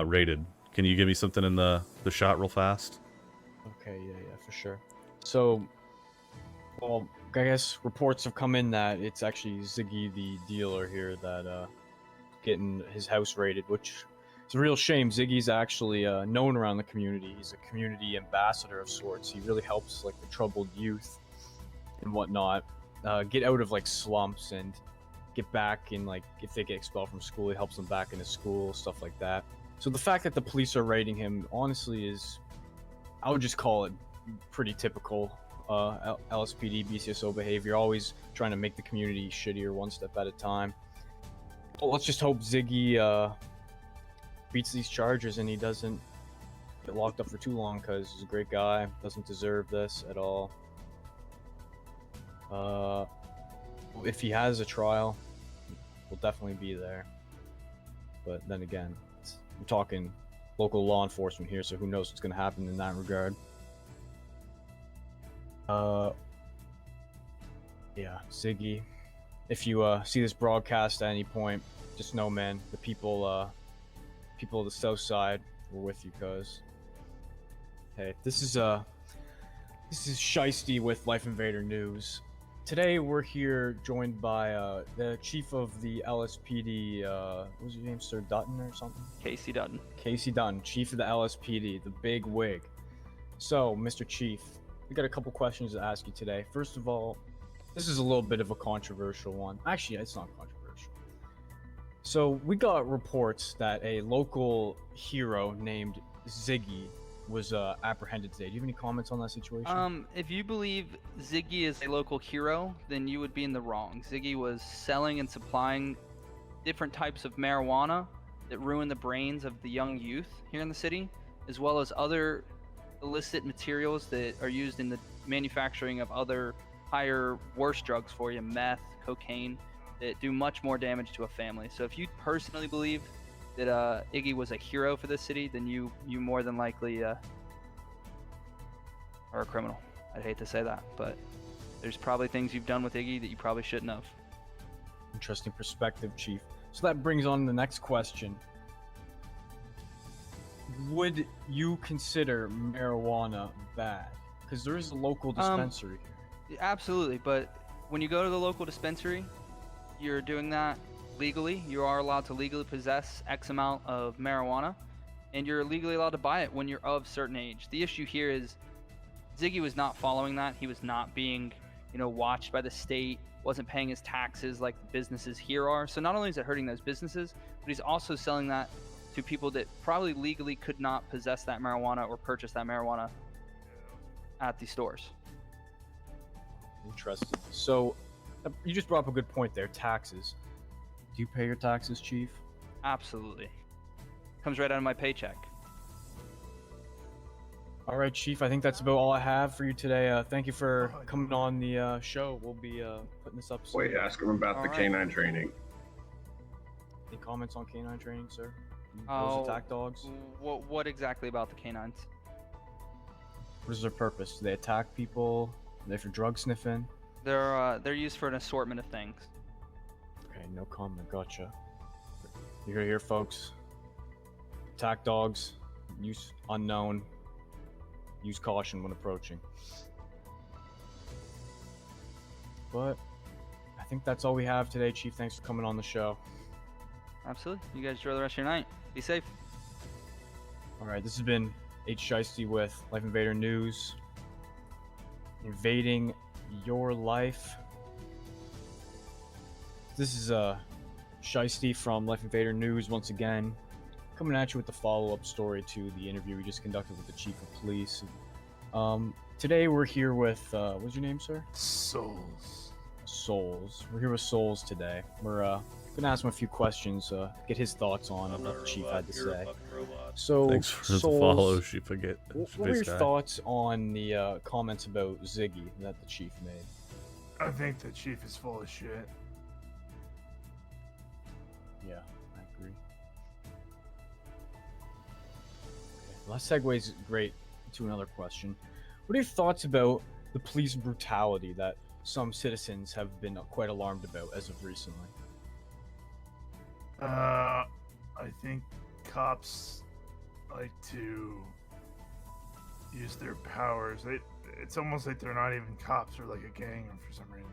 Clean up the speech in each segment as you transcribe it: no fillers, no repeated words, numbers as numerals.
raided. Can you give me something in the shot real fast? Okay, yeah, for sure. So, well, I guess reports have come in that it's actually Ziggy, the dealer here, that getting his house raided, which is a real shame. Ziggy's actually known around the community. He's a community ambassador of sorts. He really helps like the troubled youth and whatnot get out of like slumps and get back in, like, if they get expelled from school, he helps them back into school, stuff like that. So the fact that the police are raiding him honestly is, I would just call it pretty typical LSPD BCSO behavior, always trying to make the community shittier one step at a time. Well, let's just hope Ziggy beats these charges and he doesn't get locked up for too long, because he's a great guy, doesn't deserve this at all. If he has a trial, we'll definitely be there. But then again, we're talking local law enforcement here, so who knows what's going to happen in that regard. Yeah, Ziggy, if you see this broadcast at any point, just know, man, the people of the south side were with you, cuz hey, this is Shiesty with Life Invader News. Today we're here joined by the chief of the LSPD, what was your name, Sir Dutton or something? Casey Dutton. Casey Dutton, chief of the LSPD, the big wig. So, Mr. Chief, we got a couple questions to ask you today. First of all, this is a little bit of a controversial one. Actually, it's not controversial. So, we got reports that a local hero named Ziggy was apprehended today. Do you have any comments on that situation? If you believe Ziggy is a local hero, then you would be in the wrong. Ziggy was selling and supplying different types of marijuana that ruin the brains of the young youth here in the city, as well as other illicit materials that are used in the manufacturing of other higher, worse drugs for you, meth, cocaine, that do much more damage to a family. So if you personally believe that Iggy was a hero for this city, then you more than likely are a criminal. I'd hate to say that, but there's probably things you've done with Iggy that you probably shouldn't have. Interesting perspective, Chief. So that brings on the next question. Would you consider marijuana bad? Because there is a local dispensary here. Absolutely, but when you go to the local dispensary, you're doing that legally. You are allowed to legally possess X amount of marijuana, and you're legally allowed to buy it when you're of certain age. The issue here is Ziggy was not following that. He was not being, watched by the state, wasn't paying his taxes like the businesses here are. So not only is it hurting those businesses, but he's also selling that to people that probably legally could not possess that marijuana or purchase that marijuana at the stores. Interesting. So you just brought up a good point there, taxes. Do you pay your taxes, Chief? Absolutely. Comes right out of my paycheck. All right, Chief. I think that's about all I have for you today. Thank you for coming on the show. We'll be putting this up soon. Wait, ask him about the canine training. Any comments on canine training, sir? Those attack dogs? What exactly about the canines? What is their purpose? Do they attack people? Are they for drug sniffing? They're used for an assortment of things. Okay, no comment. Gotcha. You're here, folks. Attack dogs. Use unknown. Use caution when approaching. But I think that's all we have today, Chief. Thanks for coming on the show. Absolutely. You guys enjoy the rest of your night. Be safe. All right, this has been H. Shiesty with Life Invader News. Invading your life. This is Shiesty from Life Invader News once again, coming at you with the follow-up story to the interview we just conducted with the Chief of Police. Today we're here with, what's your name, sir? Souls. We're here with Souls today. We're gonna ask him a few questions, get his thoughts on what the Chief had to say. So, Thanks for the Souls, follow, Chief. what were your thoughts on the comments about Ziggy that the Chief made? I think the chief is full of shit. Yeah, I agree. Okay, well, that segues great to another question. What are your thoughts about the police brutality that some citizens have been quite alarmed about as of recently? I think cops like to use their powers. It's almost like they're not even cops or like a gang for some reason.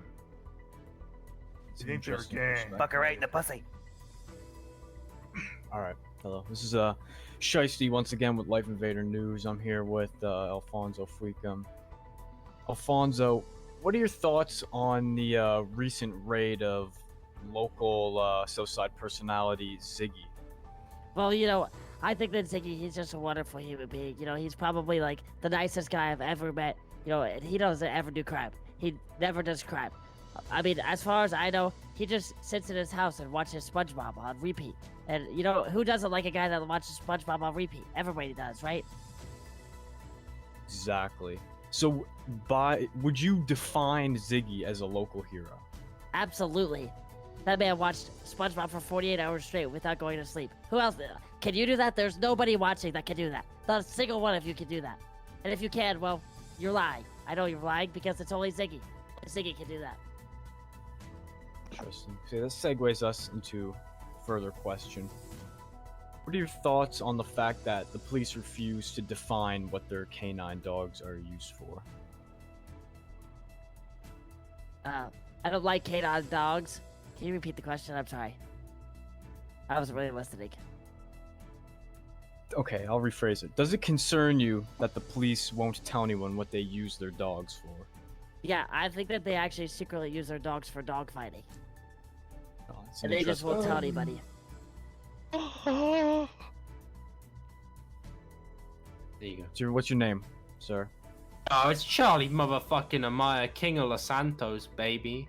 You think they're a gang? Fuck her right in the pussy. All right, hello. This is Shiesty once again with Life Invader News. I'm here with Alfonso FiveM. Alfonso, what are your thoughts on the recent raid of local Southside personality Ziggy? Well, I think that Ziggy, he's just a wonderful human being. He's probably like the nicest guy I've ever met. And he doesn't ever do crime. He never does crime. I mean, as far as I know, he just sits in his house and watches SpongeBob on repeat. And, who doesn't like a guy that watches SpongeBob on repeat? Everybody does, right? Exactly. So, would you define Ziggy as a local hero? Absolutely. That man watched SpongeBob for 48 hours straight without going to sleep. Who else? Can you do that? There's nobody watching that can do that. Not a single one of you can do that. And if you can, well, you're lying. I know you're lying because it's only Ziggy. Ziggy can do that. Interesting. See, this segues us into a further question. What are your thoughts on the fact that the police refuse to define what their canine dogs are used for? I don't like canine dogs. Can you repeat the question? I'm sorry. I wasn't really listening. Okay, I'll rephrase it. Does it concern you that the police won't tell anyone what they use their dogs for? Yeah, I think that they actually secretly use their dogs for dogfighting. Oh, that's And they just interesting. won't tell anybody. There you go. What's your name, sir? Oh, it's Charlie motherfucking Amaya, King of Los Santos, baby.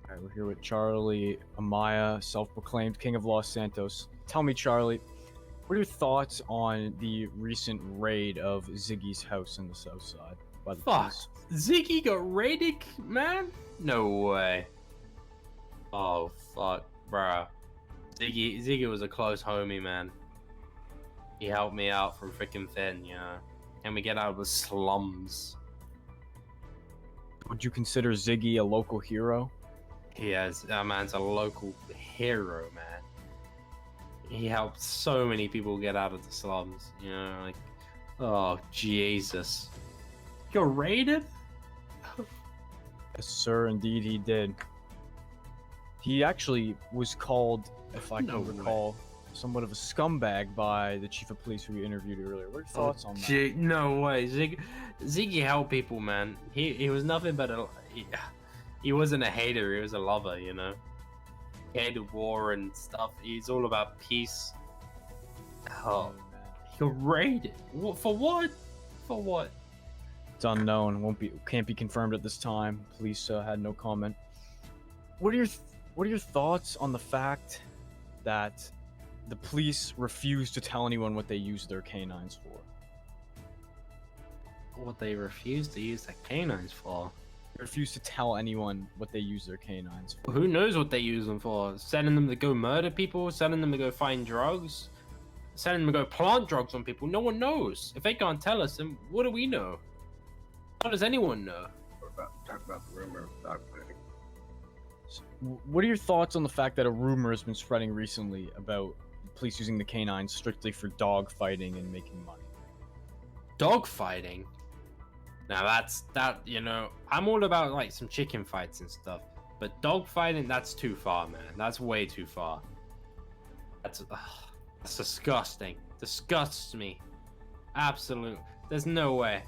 Alright, we're here with Charlie Amaya, self-proclaimed King of Los Santos. Tell me, Charlie, what are your thoughts on the recent raid of Ziggy's house in the south side by the Fuck. police? Ziggy got raided, man? No way. Oh, fuck, bruh. Ziggy was a close homie, man. He helped me out from freaking thin, and we get out of the slums. Would you consider Ziggy a local hero? That man's a local hero, man. He helped so many people get out of the slums, oh, Jesus. You're raided? Yes, sir, indeed he did. He actually was called, if I can No way. recall, somewhat of a scumbag by the chief of police who we interviewed earlier. What are your thoughts on that? No way. Ziggy helped people, man. He was nothing but he wasn't a hater, he was a lover, He hated war and stuff. He's all about peace. Oh, you're raided. For what? For what? It's unknown. Can't be confirmed at this time. Police had no comment. What are your thoughts on the fact that the police refuse to tell anyone what they use their canines for? What they refuse to use their canines for? They refuse to tell anyone what they use their canines for. Who knows what they use them for? Sending them to go murder people? Sending them to go find drugs? Sending them to go plant drugs on people? No one knows. If they can't tell us, then what do we know? How does anyone know? We're about to talk about the rumor of dogfighting. What are your thoughts on the fact that a rumor has been spreading recently about police using the canines strictly for dog fighting and making money? Dog fighting? Now I'm all about like some chicken fights and stuff, but dog fighting, that's too far, man. That's way too far. That's disgusting. Disgusts me. Absolute. There's no way.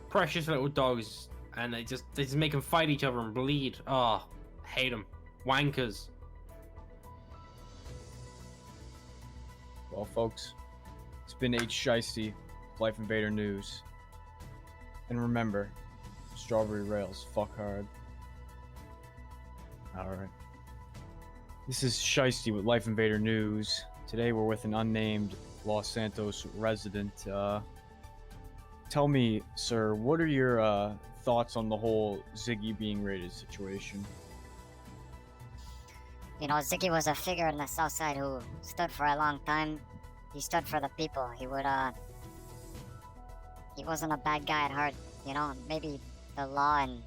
Precious little dogs, and they just make them fight each other and bleed. Oh, hate them. Wankers. Well, folks, it's been H. Shiesty, Life Invader News. And remember, strawberry rails, fuck hard. Alright. This is Shiesty with Life Invader News. Today we're with an unnamed Los Santos resident. Tell me, sir, what are your thoughts on the whole Ziggy being raided situation? Ziggy was a figure in the South Side who stood for a long time. He stood for the people. He wasn't a bad guy at heart, Maybe the law and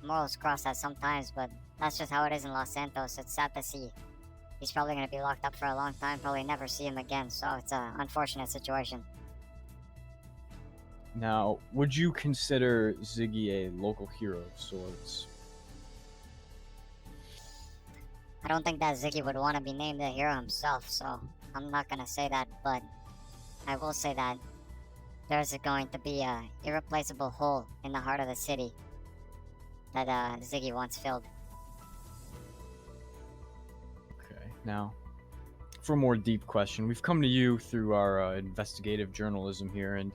morals cross us sometimes, but that's just how it is in Los Santos. It's sad to see. he's probably gonna be locked up for a long time. Probably never see him again. So it's an unfortunate situation. Now, would you consider Ziggy a local hero of sorts? I don't think that Ziggy would want to be named a hero himself, so I'm not gonna say that, but I will say that there's going to be a irreplaceable hole in the heart of the city that Ziggy once filled. Okay, now, for a more deep question, we've come to you through our investigative journalism here, and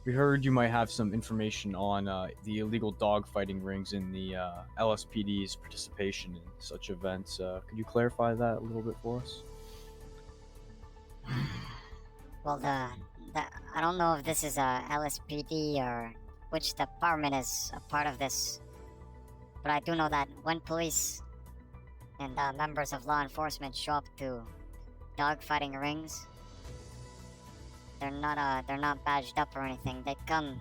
we heard you might have some information on the illegal dogfighting rings in the LSPD's participation in such events. Could you clarify that a little bit for us? Well, I don't know if this is a LSPD or which department is a part of this, but I do know that when police and members of law enforcement show up to dogfighting rings, they're not badged up or anything. They come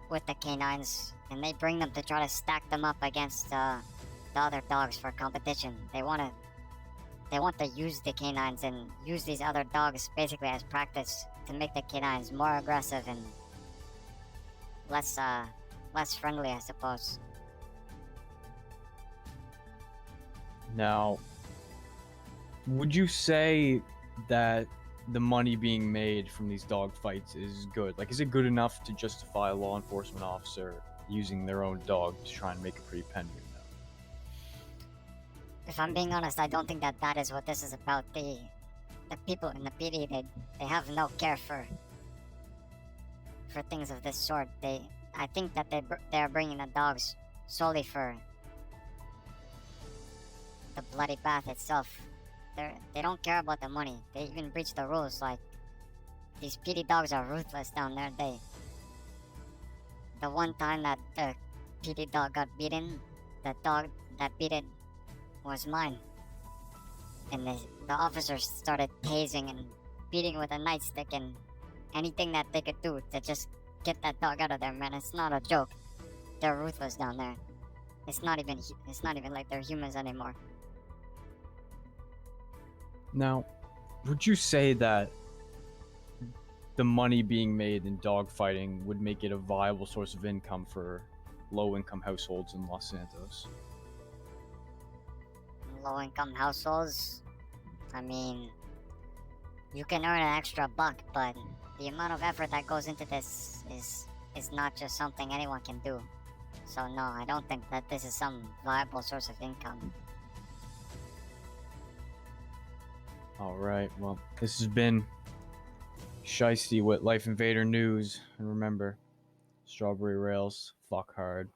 with the canines and they bring them to try to stack them up against the other dogs for competition. They want to use the canines and use these other dogs basically as practice to make the canines more aggressive and less friendly, I suppose. Now, would you say that the money being made from these dog fights is good? Like, is it good enough to justify a law enforcement officer using their own dog to try and make a pretty penny? If I'm being honest, I don't think that is what this is about. The people in the PD, they have no care for things of this sort. I think that they are bringing the dogs solely for the bloody bath itself. They don't care about the money. They even breach the rules. Like, these PD dogs are ruthless down there. The one time that the PD dog got beaten, the dog that beat it was mine. And the officers started tasing and beating with a nightstick and anything that they could do to just get that dog out of there, man. It's not a joke. They're ruthless down there. It's not even like they're humans anymore. Now, would you say that the money being made in dogfighting would make it a viable source of income for low-income households in Los Santos? Low-income households, I mean, you can earn an extra buck, but the amount of effort that goes into this is not just something anyone can do. So no, I don't think that this is some viable source of income. Alright, well, this has been Shiesty with Life Invader News, and remember, Strawberry Rails, fuck hard.